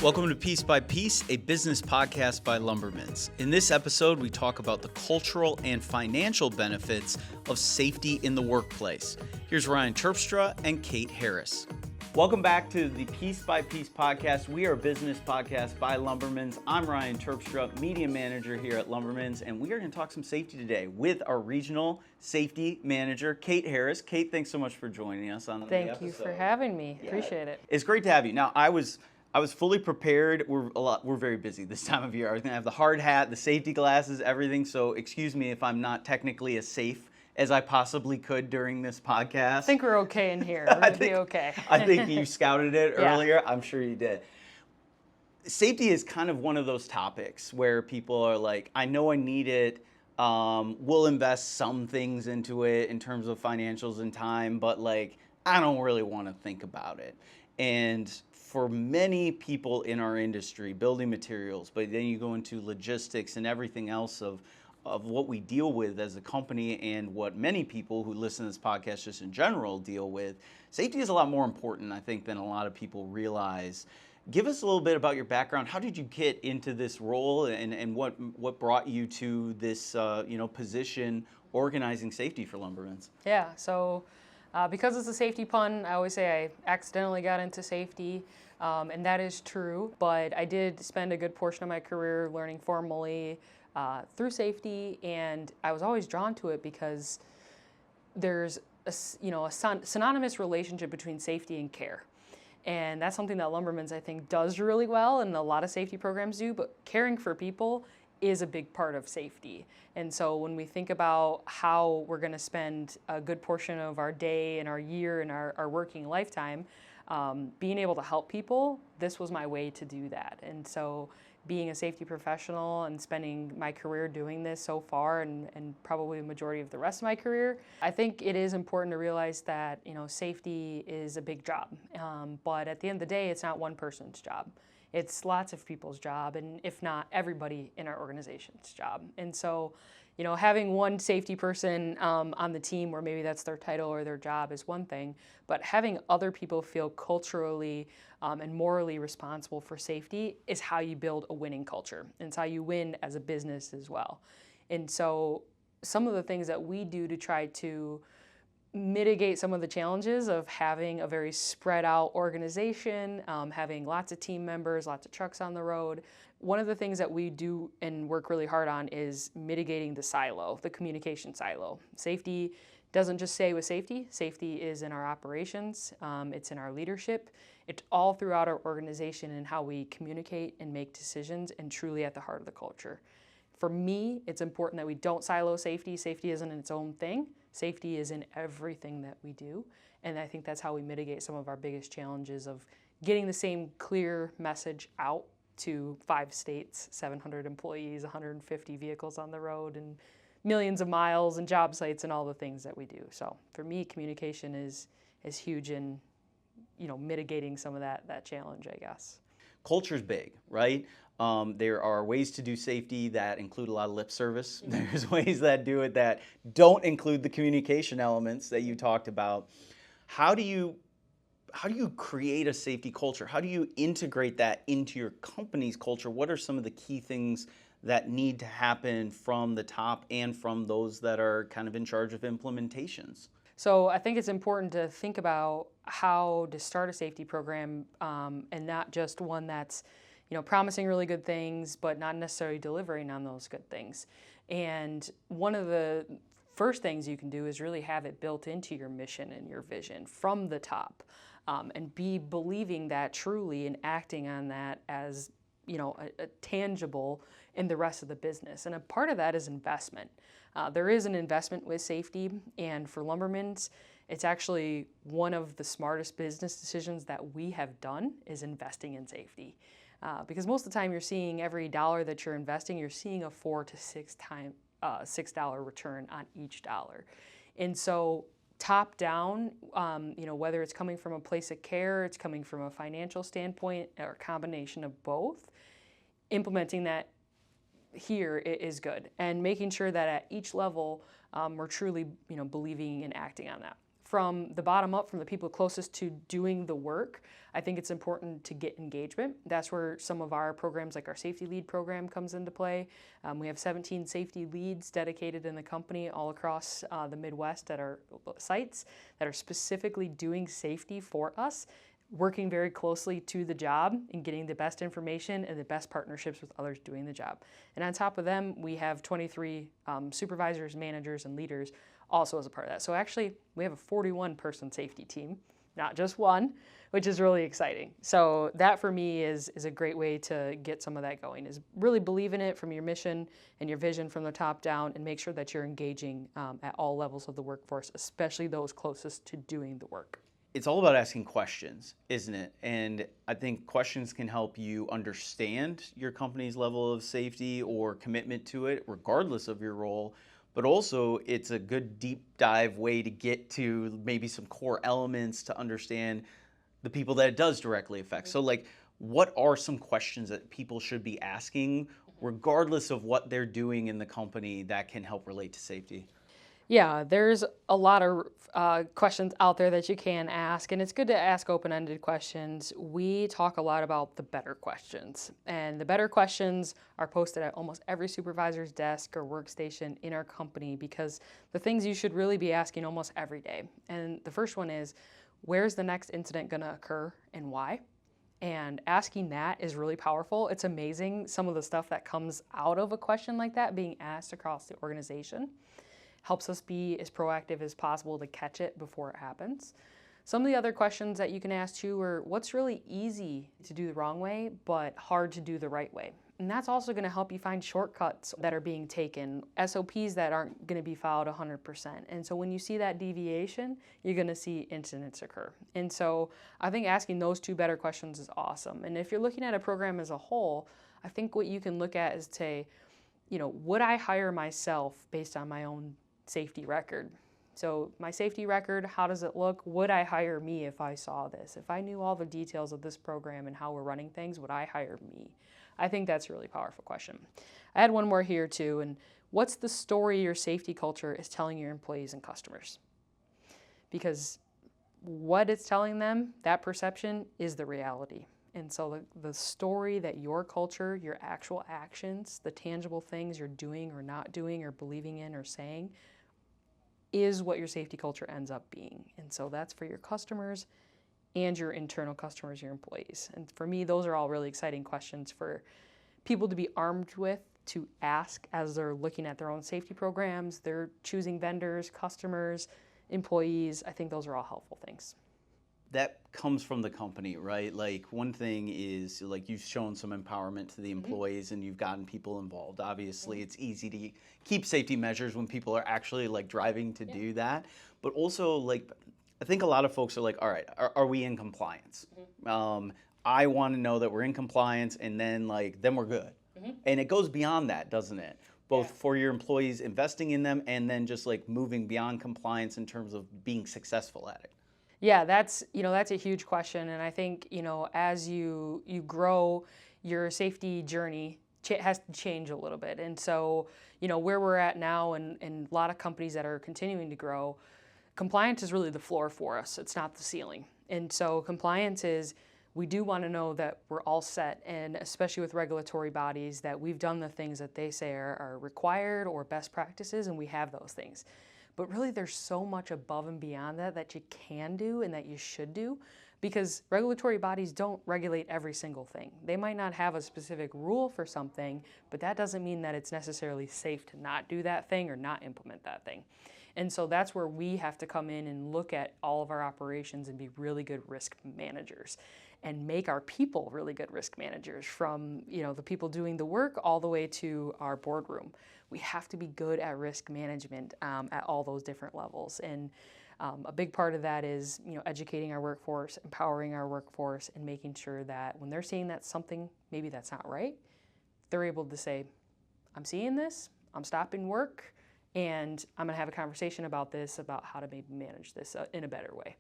Welcome to Piece by Piece, a business podcast by Lumbermen. In this episode, we talk about the cultural and financial benefits of safety in the workplace. Here's Ryan Terpstra and Kate Harris. Welcome back to the Piece by Piece podcast. We are a business podcast by Lumbermen. I'm Ryan Terpstra, media manager here at Lumbermen, and we are going to talk some safety today with our regional safety manager, Kate Harris. Kate, thanks so much for joining us on the episode. Thank you for having me. Yeah. Appreciate it. It's great to have you. Now, I was fully prepared. We're very busy this time of year. I was gonna have the hard hat, the safety glasses, everything. So excuse me if I'm not technically as safe as I possibly could during this podcast. I think we're okay in here. We're gonna be okay. I think you scouted it earlier. I'm sure you did. Safety is kind of one of those topics where people are like, I know I need it. We'll invest some things into it in terms of financials and time, but like, I don't really want to think about it. And for many people in our industry, building materials, but then you go into logistics and everything else of what we deal with as a company and what many people who listen to this podcast just in general deal with, safety is a lot more important, I think, than a lot of people realize. Give us a little bit about your background. How did you get into this role and what brought you to this position organizing safety for Lumbermen? Yeah, so because it's a safety pun, I always say I accidentally got into safety, and that is true, but I did spend a good portion of my career learning formally through safety, and I was always drawn to it because there's a synonymous relationship between safety and care. And that's something that Lumbermen, I think, does really well, and a lot of safety programs do, but caring for people is a big part of safety. And so when we think about how we're going to spend a good portion of our day and our year and our working lifetime, being able to help people, this was my way to do that. And so being a safety professional and spending my career doing this so far and probably the majority of the rest of my career, I think it is important to realize that safety is a big job. But at the end of the day, it's not one person's job. It's lots of people's job, and if not everybody in our organization's job. And so, having one safety person on the team where maybe that's their title or their job is one thing, but having other people feel culturally and morally responsible for safety is how you build a winning culture. And it's how you win as a business as well. And so some of the things that we do to try to mitigate some of the challenges of having a very spread out organization, having lots of team members, lots of trucks on the road. One of the things that we do and work really hard on is mitigating the silo, the communication silo. Safety doesn't just stay with safety. Safety is in our operations, it's in our leadership, it's all throughout our organization and how we communicate and make decisions and truly at the heart of the culture. For me, it's important that we don't silo safety. Safety isn't its own thing. Safety is in everything that we do, and I think that's how we mitigate some of our biggest challenges of getting the same clear message out to 5 states, 700 employees, 150 vehicles on the road, and millions of miles and job sites and all the things that we do. So for me, communication is huge in mitigating some of that challenge, I guess. Culture's big, right? There are ways to do safety that include a lot of lip service. There's ways that do it that don't include the communication elements that you talked about. How do you create a safety culture? How do you integrate that into your company's culture? What are some of the key things that need to happen from the top and from those that are kind of in charge of implementations? So I think it's important to think about how to start a safety program and not just one that's promising really good things, but not necessarily delivering on those good things. And one of the first things you can do is really have it built into your mission and your vision from the top, and be believing that truly and acting on that as a tangible in the rest of the business. And a part of that is investment. There is an investment with safety, and for Lumbermen, it's actually one of the smartest business decisions that we have done is investing in safety. Because most of the time you're seeing every dollar that you're investing, you're seeing a $4 to $6 return on each dollar. And so top down, whether it's coming from a place of care, it's coming from a financial standpoint, or a combination of both, implementing that here is good. And making sure that at each level, we're truly believing and acting on that. from the bottom up, from the people closest to doing the work, I think it's important to get engagement. That's where some of our programs, like our safety lead program, comes into play. We have 17 safety leads dedicated in the company all across the Midwest at our sites that are specifically doing safety for us, working very closely to the job and getting the best information and the best partnerships with others doing the job. And on top of them, we have 23 supervisors, managers, and leaders also as a part of that. So actually, we have a 41-person safety team, not just one, which is really exciting. So that for me is a great way to get some of that going, is really believe in it from your mission and your vision from the top down, and make sure that you're engaging at all levels of the workforce, especially those closest to doing the work. It's all about asking questions, isn't it? And I think questions can help you understand your company's level of safety or commitment to it, regardless of your role. But also, it's a good deep dive way to get to maybe some core elements to understand the people that it does directly affect. So like, what are some questions that people should be asking, regardless of what they're doing in the company, that can help relate to safety? Yeah, there's a lot of questions out there that you can ask, and it's good to ask open-ended questions. We talk a lot about the better questions, and the better questions are posted at almost every supervisor's desk or workstation in our company, because the things you should really be asking almost every day. And the first one is, where's the next incident going to occur and why? And asking that is really powerful. It's amazing some of the stuff that comes out of a question like that being asked across the organization. Helps us be as proactive as possible to catch it before it happens. Some of the other questions that you can ask too are, what's really easy to do the wrong way, but hard to do the right way? And that's also going to help you find shortcuts that are being taken, SOPs that aren't going to be followed 100%. And so when you see that deviation, you're going to see incidents occur. And so I think asking those two better questions is awesome. And if you're looking at a program as a whole, I think what you can look at is say, would I hire myself based on my own safety record? So my safety record, how does it look? Would I hire me if I saw this? If I knew all the details of this program and how we're running things, would I hire me? I think that's a really powerful question. I had one more here too, and what's the story your safety culture is telling your employees and customers? Because what it's telling them, that perception is the reality. And so the story that your culture, your actual actions, the tangible things you're doing or not doing or believing in or saying, is what your safety culture ends up being. And so that's for your customers and your internal customers, your employees. And for me, those are all really exciting questions for people to be armed with, to ask as they're looking at their own safety programs, they're choosing vendors, customers, employees. I think those are all helpful things. That comes from the company, right? Like, one thing is, like, you've shown some empowerment to the employees and you've gotten people involved. Obviously, it's easy to keep safety measures when people are actually like driving to do that. But also, like, I think a lot of folks are like, all right, are we in compliance? I want to know that we're in compliance, and then we're good. And it goes beyond that, doesn't it? Both for your employees, investing in them, and then just like moving beyond compliance in terms of being successful at it. Yeah, that's a huge question, and I think as you grow, your safety journey has to change a little bit. And so where we're at now, and a lot of companies that are continuing to grow, compliance is really the floor for us. It's not the ceiling. And so compliance is, we do want to know that we're all set, and especially with regulatory bodies, that we've done the things that they say are required or best practices, and we have those things. But really, there's so much above and beyond that you can do and that you should do, because regulatory bodies don't regulate every single thing. They might not have a specific rule for something, but that doesn't mean that it's necessarily safe to not do that thing or not implement that thing. And so that's where we have to come in and look at all of our operations and be really good risk managers and make our people really good risk managers, from the people doing the work all the way to our boardroom. We have to be good at risk management at all those different levels. And a big part of that is educating our workforce, empowering our workforce, and making sure that when they're seeing that something maybe that's not right, they're able to say, I'm seeing this, I'm stopping work, and I'm going to have a conversation about this, about how to maybe manage this in a better way.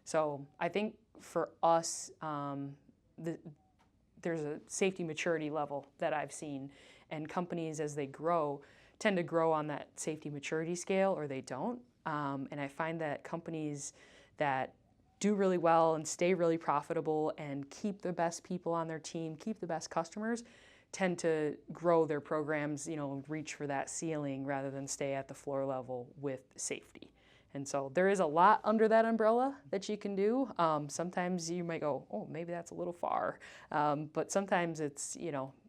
So I think for us, there's a safety maturity level that I've seen, and companies as they grow tend to grow on that safety maturity scale, or they don't. And I find that companies that do really well and stay really profitable and keep the best people on their team, keep the best customers, tend to grow their programs, reach for that ceiling rather than stay at the floor level with safety. And so there is a lot under that umbrella that you can do. Sometimes you might go, oh, maybe that's a little far. But sometimes it's,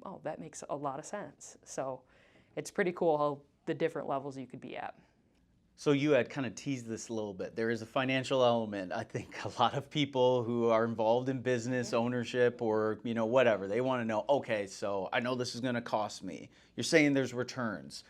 oh, that makes a lot of sense. So it's pretty cool how the different levels you could be at. So you had kind of teased this a little bit. There is a financial element. I think a lot of people who are involved in business ownership or, whatever, they want to know, okay, so I know this is going to cost me. You're saying there's returns,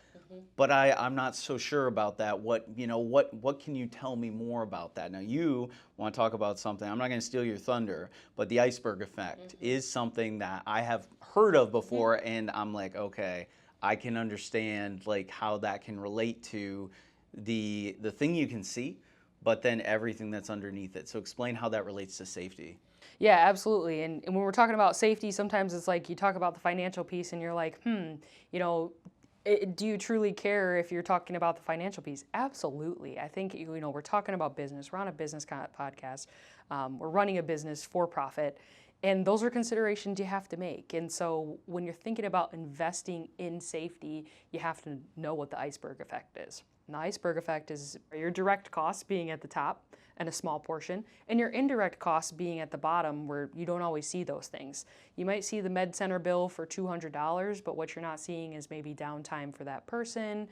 but I'm not so sure about that. What can you tell me more about that? Now you want to talk about something, I'm not going to steal your thunder, but the iceberg effect is something that I have heard of before, and I'm like, okay, I can understand like how that can relate to the thing you can see, but then everything that's underneath it. So explain how that relates to safety. Yeah, absolutely. And when we're talking about safety, sometimes it's like you talk about the financial piece and you're like, do you truly care if you're talking about the financial piece? Absolutely. I think, we're talking about business. We're on a business podcast. We're running a business for profit. And those are considerations you have to make. And so when you're thinking about investing in safety, you have to know what the iceberg effect is. And the iceberg effect is your direct costs being at the top and a small portion, and your indirect costs being at the bottom where you don't always see those things. You might see the med center bill for $200, but what you're not seeing is maybe downtime for that person.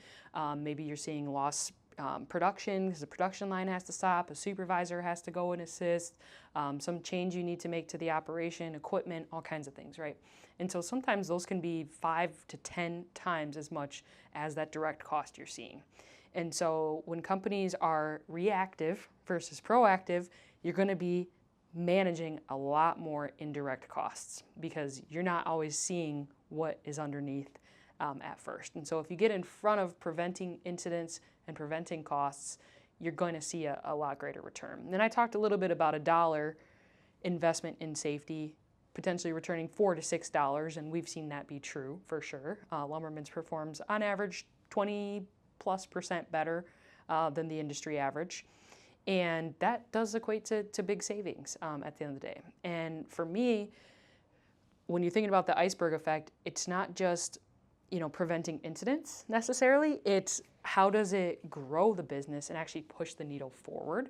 Maybe you're seeing lost production because the production line has to stop, a supervisor has to go and assist, some change you need to make to the operation, equipment, all kinds of things, right? And so sometimes those can be 5 to 10 times as much as that direct cost you're seeing. And so when companies are reactive versus proactive, you're going to be managing a lot more indirect costs because you're not always seeing what is underneath at first. And so if you get in front of preventing incidents and preventing costs, you're going to see a lot greater return. And then I talked a little bit about $1 investment in safety potentially returning $4 to $6, and we've seen that be true for sure. Lumbermen's performs on average 20+% better than the industry average. And that does equate to big savings at the end of the day. And for me, when you're thinking about the iceberg effect, it's not just preventing incidents necessarily. It's how does it grow the business and actually push the needle forward.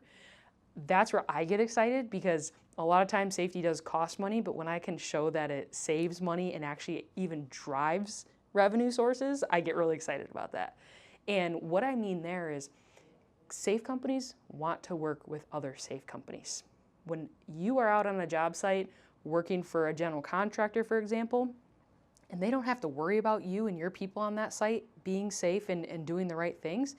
That's where I get excited because a lot of times safety does cost money, but when I can show that it saves money and actually even drives revenue sources, I get really excited about that. And what I mean there is safe companies want to work with other safe companies. When you are out on a job site working for a general contractor, for example, and they don't have to worry about you and your people on that site being safe and doing the right things,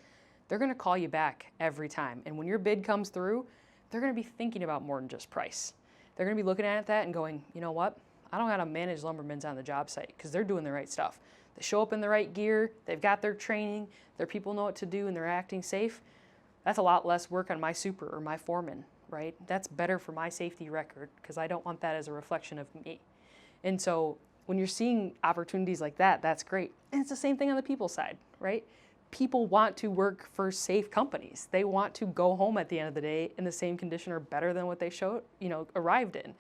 they're going to call you back every time. And when your bid comes through, they're going to be thinking about more than just price. They're going to be looking at that and going, you know what? I don't got to manage lumbermen's on the job site because they're doing the right stuff. They show up in the right gear. They've got their training. Their people know what to do and they're acting safe. That's a lot less work on my super or my foreman, right? That's better for my safety record because I don't want that as a reflection of me. And so when you're seeing opportunities like that, that's great. And it's the same thing on the people side, right? People want to work for safe companies. They want to go home at the end of the day in the same condition or better than what they arrived in.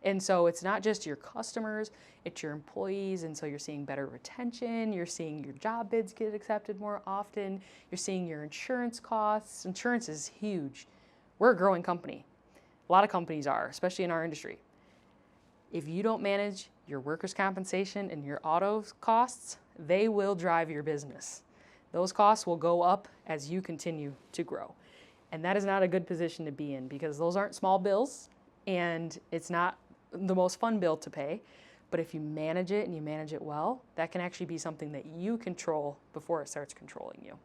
And so it's not just your customers, it's your employees. And so you're seeing better retention. You're seeing your job bids get accepted more often. You're seeing your insurance costs. Insurance is huge. We're a growing company. A lot of companies are, especially in our industry. If you don't manage your workers' compensation and your auto costs, they will drive your business. Those costs will go up as you continue to grow. And that is not a good position to be in because those aren't small bills and it's not the most fun bill to pay. But if you manage it and you manage it well, that can actually be something that you control before it starts controlling you.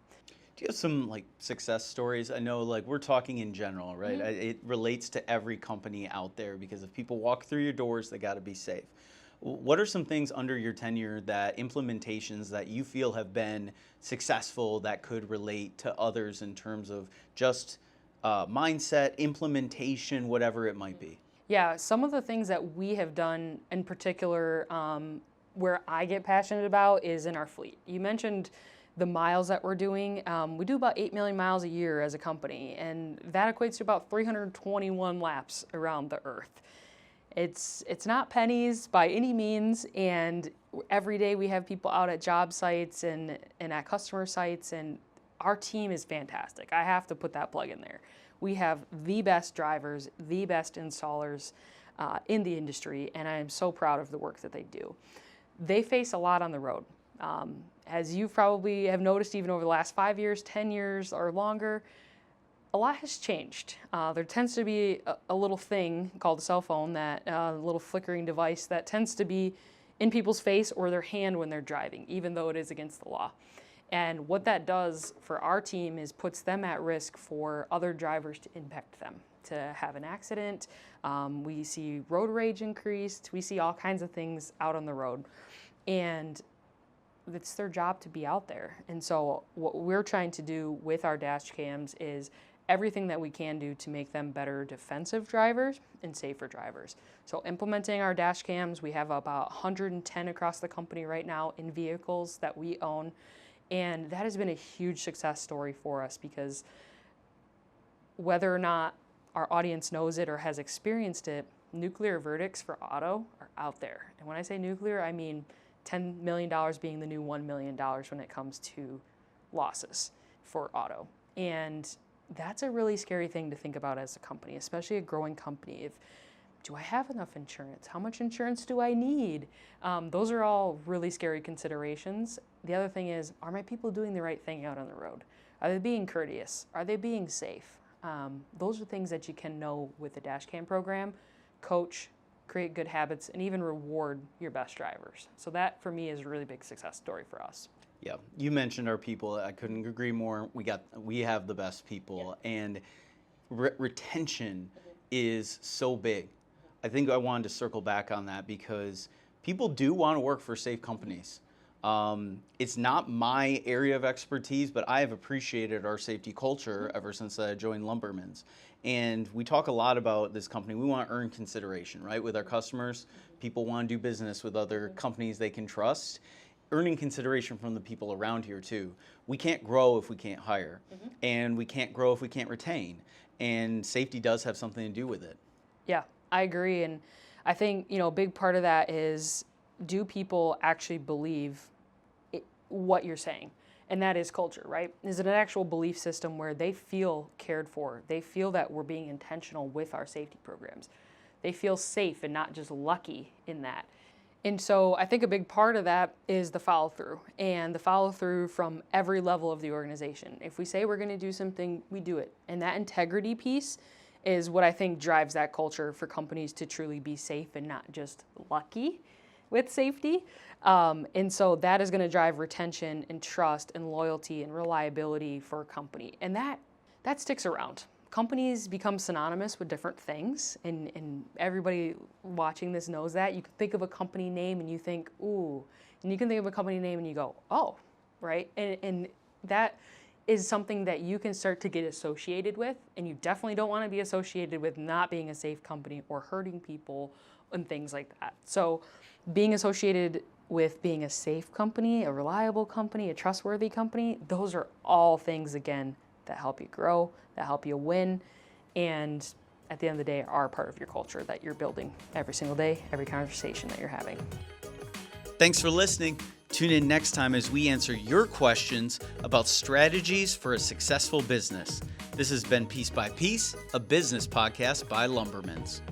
Do you have some success stories? I know we're talking in general, right? Mm-hmm. It relates to every company out there because if people walk through your doors, they got to be safe. What are some things under your tenure that implementations that you feel have been successful that could relate to others in terms of just mindset, implementation, whatever it might be? Yeah, some of the things that we have done in particular where I get passionate about is in our fleet. You mentioned the miles that we're doing, we do about 8 million miles a year as a company, and that equates to about 321 laps around the earth. It's not pennies by any means, and every day we have people out at job sites and at customer sites, and our team is fantastic. I have to put that plug in there. We have the best drivers, the best installers in the industry, and I am so proud of the work that they do. They face a lot on the road. As you probably have noticed, even over the last 5 years, 10 years or longer, a lot has changed. There tends to be a little thing called a cell phone, that little flickering device that tends to be in people's face or their hand when they're driving, even though it is against the law. And what that does for our team is puts them at risk for other drivers to impact them, to have an accident. We see road rage increased. We see all kinds of things out on the road. And it's their job to be out there. And so what we're trying to do with our dash cams is everything that we can do to make them better defensive drivers and safer drivers. So implementing our dash cams, we have about 110 across the company right now in vehicles that we own. And that has been a huge success story for us, because whether or not our audience knows it or has experienced it, nuclear verdicts for auto are out there. And when I say nuclear, I mean $10 million being the new $1 million when it comes to losses for auto. And that's a really scary thing to think about as a company, especially a growing company. Do I have enough insurance? How much insurance do I need? Those are all really scary considerations. The other thing is, are my people doing the right thing out on the road? Are they being courteous? Are they being safe? Those are things that you can know with the dash cam program, coach, create good habits, and even reward your best drivers. So that, for me, is a really big success story for us. Yeah, you mentioned our people. I couldn't agree more. We have the best people, and retention is so big. I think I wanted to circle back on that because people do want to work for safe companies. It's not my area of expertise, but I have appreciated our safety culture ever since I joined Lumbermen's. And we talk a lot about this company. We want to earn consideration, right? With our customers, people want to do business with other companies they can trust. Earning consideration from the people around here too. We can't grow if we can't hire, and we can't grow if we can't retain. And safety does have something to do with it. Yeah, I agree. And I think, a big part of that is, do people actually believe what you're saying? And that is culture, right? Is it an actual belief system where they feel cared for? They feel that we're being intentional with our safety programs. They feel safe and not just lucky in that. And so I think a big part of that is the follow through, and the follow through from every level of the organization. If we say we're going to do something, we do it. And that integrity piece is what I think drives that culture for companies to truly be safe and not just lucky with safety. And so that is going to drive retention and trust and loyalty and reliability for a company. And that sticks around. Companies become synonymous with different things, and everybody watching this knows that. You can think of a company name and you think, ooh, and you can think of a company name and you go, oh, right? And that is something that you can start to get associated with, and you definitely don't want to be associated with not being a safe company or hurting people and things like that. So being associated with being a safe company, a reliable company, a trustworthy company, those are all things, again, that help you grow, that help you win, and at the end of the day are part of your culture that you're building every single day, every conversation that you're having. Thanks for listening. Tune in next time as we answer your questions about strategies for a successful business. This has been Piece by Piece, a business podcast by Lumbermen's.